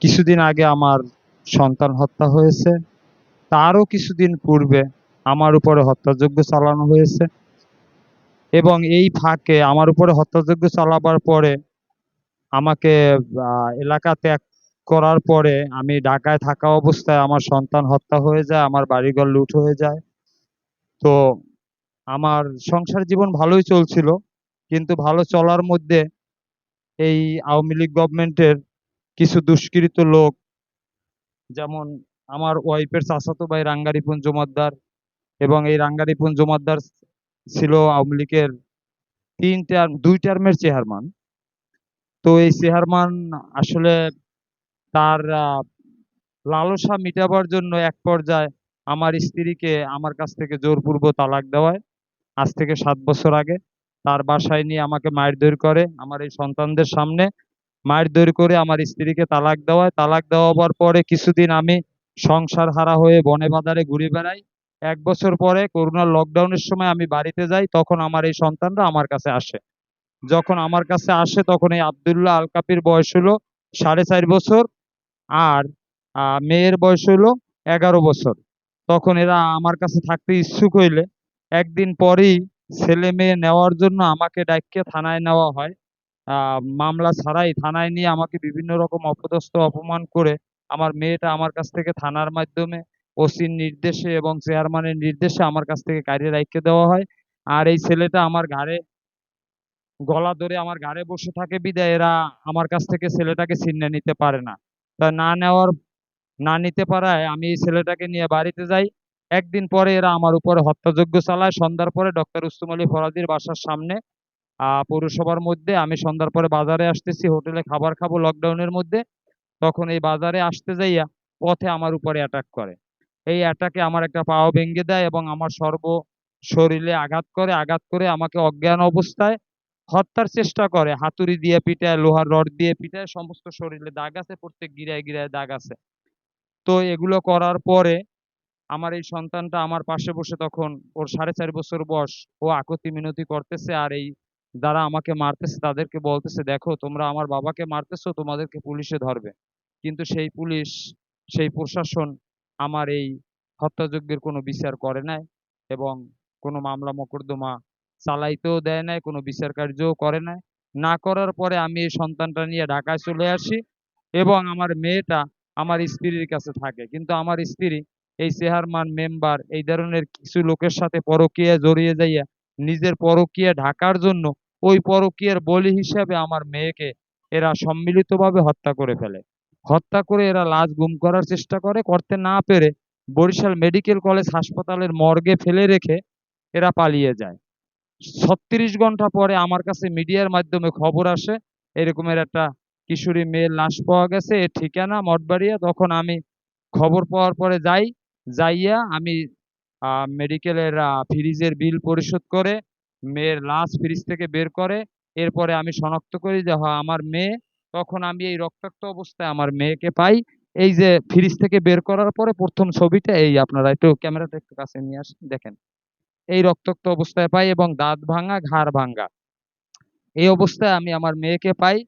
কিছুদিন আগে আমার সন্তান হত্যা হয়েছে, তারও কিছুদিন পূর্বে আমার উপরে হত্যাযজ্ঞ চালানো হয়েছে এবং এই ফাঁকে আমার উপরে হত্যাযজ্ঞ চালাবার পরে আমাকে এলাকা ত্যাগ করার পরে আমি ঢাকায় থাকা অবস্থায় আমার সন্তান হত্যা হয়ে যায়, আমার বাড়িঘর লুট হয়ে যায়। তো আমার সংসার জীবন ভালোই চলছিল, কিন্তু ভালো চলার মধ্যে এই আওয়ামী লীগ গভর্নমেন্টের কিছু দুষ্কৃত লোক, যেমন আমার ওয়াইফের চাচাতো ভাই রাঙ্গারিপুন জমাদ্দার, এবং এই রাঙ্গারিপুন জমাদ্দার ছিল আওয়ামী লীগের 2 টার্মের চেয়ারম্যান। তো এই চেয়ারম্যান আসলে তার লালসা মিটাবার জন্য এক পর্যায়ে আমার স্ত্রীকে আমার কাছ থেকে জোরপূর্বক তালাক দেওয়ায় আজ থেকে 7 বছর আগে তার বাসায় নিয়ে আমাকে মারধর করে, আমার এই সন্তানদের সামনে মারধর করে আমার স্ত্রীকে তালাক দেওয়ায়। তালাক দেওয়ার পরে কিছুদিন আমি সংসার হারা হয়ে বনে বাজারে ঘুরে বেড়াই। 1 বছর পরে করোনার লকডাউনের সময় আমি বাড়িতে যাই, তখন আমার এই সন্তানরা আমার কাছে আসে। যখন আমার কাছে আসে তখন এই আব্দুল্লাহ আল কাপির বয়স হলো 4.5 বছর, আর মেয়ের বয়স হলো 11 বছর। তখন এরা আমার কাছে থাকতে ইচ্ছুক হইলে একদিন পরেই ছেলে মেয়ে নেওয়ার জন্য আমাকে ডাইক্কে থানায় নেওয়া হয়। মামলা ছাড়াই থানায় নিয়ে আমাকে বিভিন্ন রকম অপদস্থ অপমান করে আমার মেয়েটা আমার কাছ থেকে থানার মাধ্যমে ওসির নির্দেশে এবং চেয়ারম্যানের নির্দেশে আমার কাছ থেকে কাইরে রাইখে দেওয়া হয়। আর এই ছেলেটা আমার ঘাড়ে গলা ধরে আমার ঘাড়ে বসে থাকে বিধায় এরা আমার কাছ থেকে ছেলেটাকে ছিনিয়ে নিতে পারে না। তা না নিতে পারায় আমি এই ছেলেটাকে নিয়ে বাড়িতে যাই। একদিন পরে এরা আমার উপরে হত্যাযজ্ঞ চালায়। সন্ধ্যার পরে ডক্টর রুস্তম আলী ফরাজীর বাসার সামনে পৌরসভার মধ্যে আমি সন্ধ্যার পরে বাজারে আসতেছি, হোটেলে খাবার খাবো লকডাউনের মধ্যে। তখন এই বাজারে আসতে যাইয়া পথে আমার উপরে অ্যাটাক করে। এই অ্যাটাকে আমার একটা পাও ভেঙে দেয় এবং আমার শরীরে আঘাত করে। আঘাত করে আমাকে অজ্ঞান অবস্থায় হত্যার চেষ্টা করে। হাতুড়ি দিয়ে পিটায়, লোহার রড দিয়ে পিটায়, সমস্ত শরীরে দাগ আছে, প্রত্যেক গিরায় গিরায় দাগ আছে। তো এগুলো করার পরে আমার এই সন্তানটা আমার পাশে বসে, তখন ওর 4.5 বছর বয়স, ও আকুতি মিনতি করতেছে আর এই যারা আমাকে মারতেছে তাদেরকে বলতেছে, দেখো তোমরা আমার বাবাকে মারতেছো, তোমাদেরকে পুলিশে ধরবে। কিন্তু সেই পুলিশ, সেই প্রশাসন আমার এই হত্যাযজ্ঞের কোনো বিচার করে নাই এবং কোনো মামলা মোকদ্দমা চালাইতেও দেয় নাই, কোনো বিচার কার্যও করে নাই। না করার পরে আমি এই সন্তানটা নিয়ে ঢাকায় চলে আসি এবং আমার মেয়েটা আমার স্ত্রীর কাছে থাকে। কিন্তু আমার স্ত্রী এই চেয়ারম্যান মেম্বার এই ধরনের কিছু লোকের সাথে পরকীয়ায় জড়িয়ে যাইয়া নিজের পরকীয়া ঢাকার জন্য ওই পরকীয়ার বলি হিসাবে আমার মেয়েকে এরা সম্মিলিতভাবে হত্যা করে ফেলে। হত্যা করে এরা লাশ গুম করার চেষ্টা করে, করতে না পেরে বরিশাল মেডিকেল কলেজ হাসপাতালের মর্গে ফেলে রেখে এরা পালিয়ে যায়। 36 ঘন্টা পরে আমার কাছে মিডিয়ার মাধ্যমে খবর আসে এরকমের একটা কিশোরী মেয়ের লাশ পাওয়া গেছে, এর ঠিকানা মঠবাড়িয়া। তখন আমি খবর পাওয়ার পরে যাইয়া আমি মেডিকেলের ফ্রিজের বিল পরিশোধ করে মেয়ের লাশ ফ্রিজ থেকে বের করে এরপরে আমি শনাক্ত করি যে হ্যাঁ আমার মেয়ে। তখন আমি এই রক্তাক্ত অবস্থায় আমার মেয়েকে পাই। এই যে ফ্রিজ থেকে বের করার পরে প্রথম ছবিটা, এই আপনারা একটু ক্যামেরাটা একটু কাছে নিয়ে আসেন, দেখেন এই রক্তাক্ত অবস্থায় পাই এবং দাঁত ভাঙা, ঘাড় ভাঙা এই অবস্থায় আমি আমার মেয়েকে পাই।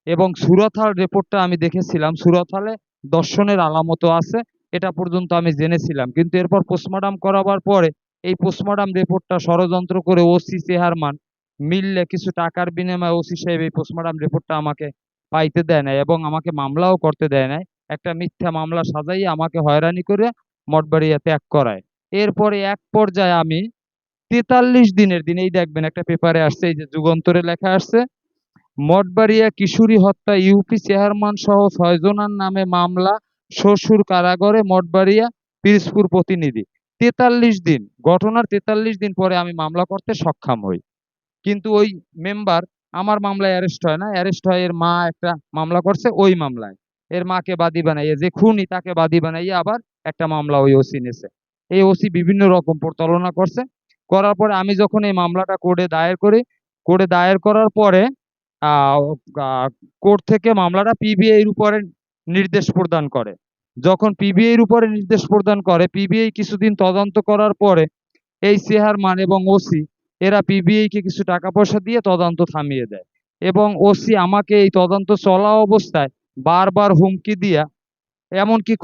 এবং সুরতহাল রিপোর্টটা আমি দেখেছিলাম, সুরতহালে দর্শনের আলামতও আছে, এটা পর্যন্ত আমি জেনেছিলাম। কিন্তু এরপর পোস্টমর্টম করাবার পরে এই পোস্টমর্টম রিপোর্টটা ষড়যন্ত্র করে ওসি চেয়ারম্যান মিললে কিছু টাকার বিনিময়ে ওসি সাহেব এই পোস্টমর্টম রিপোর্টটা আমাকে পাইতে দেয় নাই এবং আমাকে মামলাও করতে দেয় নাই। একটা মিথ্যা মামলা সাজাইয়ে আমাকে হয়রানি করে মঠবাড়িয়া ত্যাগ করায়। এরপরে এক পর্যায়ে আমি 43 দিনের দিন, এই দেখবেন একটা পেপারে আসছে, এই যে যুগান্তরে লেখা আসছে, মঠবাড়িয়া কিশোরী হত্যা ইউপি চেয়ারম্যান সহ 6 জনের নামে মামলা, শ্বশুর কারাগারে, মঠবাড়িয়া পিরোজপুর প্রতিনিধি। 43 দিন, ঘটনার 43 দিন পরে আমি মামলা করতে সক্ষম হই। কিন্তু ওই মেম্বার আমার মামলায় অ্যারেস্ট হয় না, অ্যারেস্ট হয় এর মা, একটা মামলা করছে ওই মামলায়। এর মাকে বাদী বানাইয়ে, যে খুনি তাকে বাদী বানাইয়ে আবার একটা মামলা ওই ওসি নিয়েছে। এই ওসি বিভিন্ন রকম প্রতারণা করছে। করার পরে আমি যখন এই মামলাটা কোর্টে দায়ের করি, কোর্টে দায়ের করার পরে কোর্ট থেকে মামলাটা পিবিআই এর উপরে নির্দেশ প্রদান করে। যখন পিবিআই এর উপরে নির্দেশ প্রদান করে, পিবিআই কিছুদিন তদন্ত করার পরে এই চেয়ারম্যান এবং ওসি এরা পিবিআই কে কিছু টাকা পয়সা দিয়ে তদন্ত থামিয়ে দেয় এবং ওসি আমাকে এই তদন্ত চলা অবস্থায় বারবার হুমকি দিয়া, এমনকি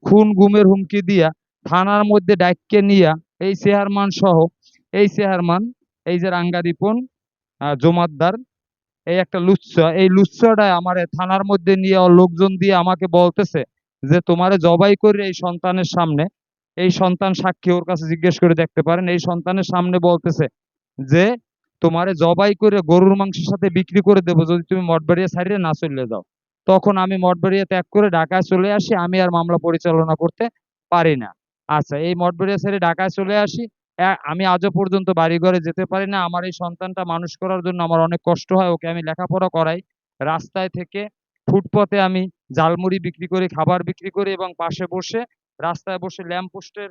খুন গুমের হুমকি দিয়া থানার মধ্যে ডাইক্কে নিয়া এই চেয়ারম্যান সহ, এই চেয়ারম্যান, এই যে রাঙ্গা রিপন জমাদ্দার, এই একটা লুচ্চা, এই লুচ্চাটা আমারে থানার মধ্যে নিয়ে ওর লোকজন দিয়ে আমাকে বলতেছে যে তোমারে জবাই করে এই সন্তানের সামনে, এই সন্তান সাক্ষী, ওর কাছে জিজ্ঞেস করে দেখতে পারেন, এই সন্তানের সামনে বলতেছে যে তোমারে জবাই করে গরুর মাংসের সাথে বিক্রি করে দেবো যদি তুমি মঠবাড়িয়া ছাড়িয়ে না চলে যাও। তখন আমি মঠবাড়িয়া ত্যাগ করে ঢাকায় চলে আসি, আমি আর মামলা পরিচালনা করতে পারি না। আচ্ছা, এই মঠবাড়িয়া ছেড়ে ঢাকায় চলে আসি, আমি আজও পর্যন্ত বাড়ি ঘরে যেতে পারি না। আমার এই সন্তানটা মানুষ করার জন্য আমার অনেক কষ্ট হয়, ওকে আমি লেখাপড়া করাই রাস্তায় থেকে, ফুটপথে আমি ঝালমুড়ি বিক্রি করি, খাবার বিক্রি করি, এবং পাশে বসে রাস্তায় বসে ল্যাম্প পোস্টের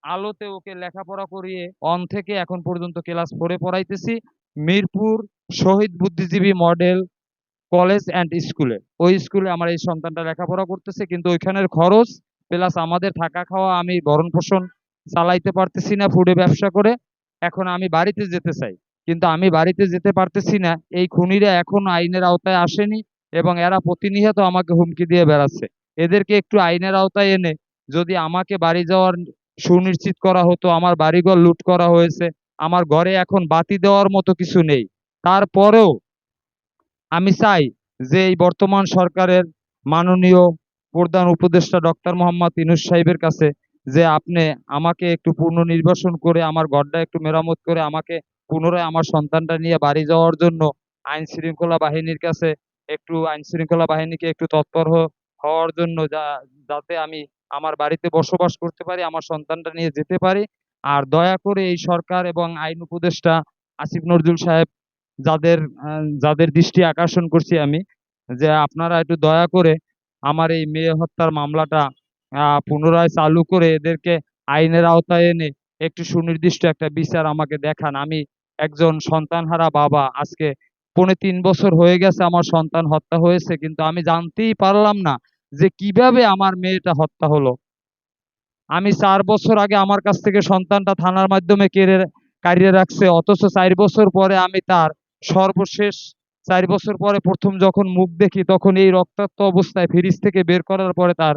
আলোতে ওকে লেখাপড়া করিয়ে অন থেকে এখন পর্যন্ত ক্লাস 4-এ পড়াইতেছি মিরপুর শহীদ বুদ্ধিজীবী মডেল কলেজ অ্যান্ড স্কুলে। ওই স্কুলে আমার এই সন্তানটা লেখাপড়া করতেছে, কিন্তু ওইখানের খরচ প্লাস আমাদের থাকা খাওয়া আমি ভরণ পোষণ চালাইতে পারতেছি না ফুডে ব্যবসা করে। এখন আমি বাড়িতে যেতে চাই, কিন্তু আমি বাড়িতে যেতে পারতেছি না, এই খুনিরা এখনো আইনের আওতায় আসেনি এবং এরা প্রতিনিয়ত আমাকে হুমকি দিয়ে বেড়াচ্ছে। এদেরকে একটু আইনের আওতায় এনে যদি আমাকে বাড়ি যাওয়ার সুনিশ্চিত করা হতো। আমার বাড়িঘর লুট করা হয়েছে, আমার ঘরে এখন বাতি দেওয়ার মতো কিছু নেই, তারপরেও আমি চাই যে এই বর্তমান সরকারের মাননীয় প্রধান উপদেষ্টা ডক্টর মোহাম্মদ ইউনূস সাহেবের কাছে যে আপনি আমাকে একটু পুনর্নির্বাসন করে আমার ঘরটা একটু মেরামত করে আমাকে পুনরায় আমার সন্তানটা নিয়ে বাড়ি যাওয়ার জন্য আইন শৃঙ্খলা বাহিনীর কাছে একটু, আইন শৃঙ্খলা বাহিনীকে একটু তৎপর হওয়ার জন্য, যাতে আমি আমার বাড়িতে বসবাস করতে পারি, আমার সন্তানটা নিয়ে যেতে পারি। আর দয়া করে এই সরকার এবং আইন উপদেষ্টা আসিফ নজরুল সাহেব, যাদের দৃষ্টি আকর্ষণ করছি আমি, যে আপনারা একটু দয়া করে আমার এই মেয়ে হত্যার মামলাটা পুনরায় চালু করে এদেরকে আইনের আওতায় এনে একটু সুনির্দিষ্ট একটা বিচার আমাকে দেখান। আমি একজন সন্তানহারা বাবা, আজকে 3.25 বছর হয়ে গেছে আমার সন্তান হত্যা হয়েছে, কিন্তু আমি জানতেই পারলাম না যে কিভাবে আমার মেয়েটা হত্যা হলো। আমি 4 বছর আগে আমার কাছ থেকে সন্তানটা থানার মাধ্যমে কাড়িয়ে রাখছে, অথচ 4 বছর পরে আমি তার সর্বশেষ, 4 বছর পরে প্রথম যখন মুখ দেখি তখন এই রক্তাক্ত অবস্থায় ফ্রিজ থেকে বের করার পরে তার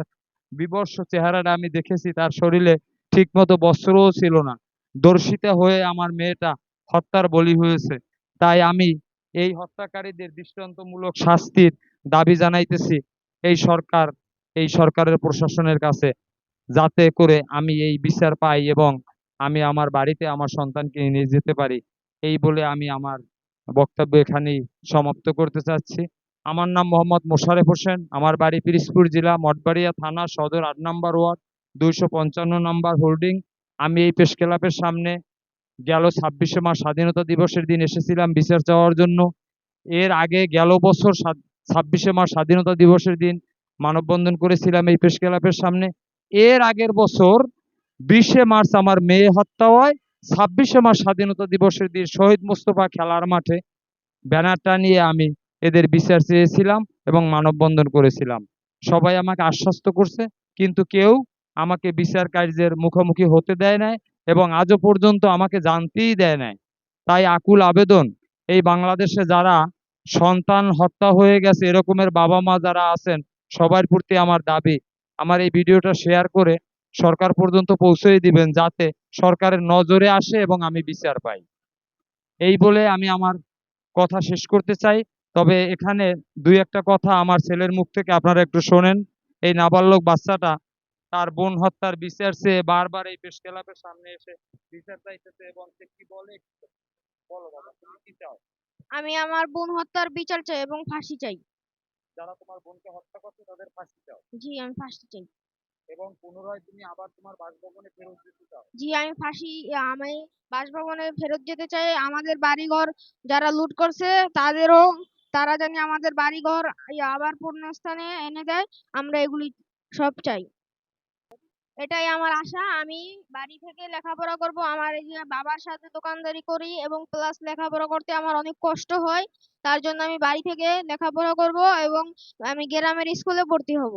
বিবর্ষ চেহারাটা আমি দেখেছি, তার শরীরে ঠিকমতো বস্ত্রও ছিল না। ধর্ষিতা হয়ে আমার মেয়েটা হত্যার বলি হয়েছে। তাই আমি এই হত্যাকারীদের দৃষ্টান্তমূলক শাস্তির দাবি জানাইতেছি এই সরকারের প্রশাসনের কাছে, যাতে করে আমি এই বিচার পাই এবং আমি আমার বাড়িতে আমার সন্তানকে নিয়ে যেতে পারি। এই বলে আমি আমার বক্তব্য এখানেই সমাপ্ত করতে চাচ্ছি। আমার নাম মোহাম্মদ মোশারেফ হোসেন, আমার বাড়ি পিরোজপুর জেলা মঠবাড়িয়া থানা সদর 8 নম্বর ওয়ার্ড, 255 নম্বর হোল্ডিং। আমি এই প্রেস ক্লাবের সামনে গেল 26শে মার্চ স্বাধীনতা দিবসের দিন এসেছিলাম বিচার চাওয়ার জন্য। এর আগে গেল বছর 26শে মার্চ স্বাধীনতা দিবসের দিন মানববন্ধন করেছিলাম এই প্রেস ক্লাবের সামনে। এর আগের বছর 20শে মার্চ আমার মেয়ে হত্যা হয়। 26শে মার্চ স্বাধীনতা দিবসের দিন শহীদ মোস্তফা খেলার মাঠে ব্যানারটা নিয়ে আমি এদের বিচার চেয়েছিলাম এবং মানববন্ধন করেছিলাম। সবাই আমাকে আশ্বস্ত করছে, কিন্তু কেউ আমাকে বিচার কার্যের মুখোমুখি হতে দেয় নাই এবং আজও পর্যন্ত আমাকে জানতেই দেয় নাই। তাই আকুল আবেদন, এই বাংলাদেশে যারা সন্তান হত্যা হয়ে গেছে এরকমের বাবা মা যারা আছেন, সবার প্রতি আমার দাবি, আমার এই ভিডিওটা শেয়ার করে সরকার পর্যন্ত পৌঁছে দিবেন, যাতে সরকারের নজরে আসে এবং আমি বিচার পাই। এই বলে আমি আমার কথা শেষ করতে চাই। তবে এখানে দুই একটা কথা আমার ছেলের মুখ থেকে আপনারা একটু শোনেন। এই নাবালক বাচ্চাটা তার বোন হত্যার বিচার চেয়ে বারবার এই প্রেস ক্লাবের সামনে এসে বিচার চাইতেছে, এবং সে কি বলে, বলো বাবা, তুমি কি চাও? আমি আমার বোন হত্যার বিচার চাই এবং ফাঁসি চাই। যারা তোমার বোনকে হত্যা করছে তাদের ফাঁসি চাও জি, আমি ফাঁসি চাই। এবং পুনরায় তুমি আবার তোমার বাসভবনে ফেরত যেতে চাও। জি, আমি বাসভবনে ফেরত যেতে চাই। আমাদের বাড়িঘর যারা লুট করছে তাদেরও, তারা জানি আমাদের বাড়িঘর আবার পূর্ণস্থানে এনে দেয়। আমরা এগুলি সব চাই। এটাই আমার আশা। আমি বাড়ি থেকে লেখাপড়া করব। আমার এই যে বাবার সাথে দোকানদারি করি এবং প্লাস লেখাপড়া করতে আমার অনেক কষ্ট হয়। তার জন্য আমি বাড়ি থেকে লেখাপড়া করব এবং আমি গ্রামের স্কুলে ভর্তি হব।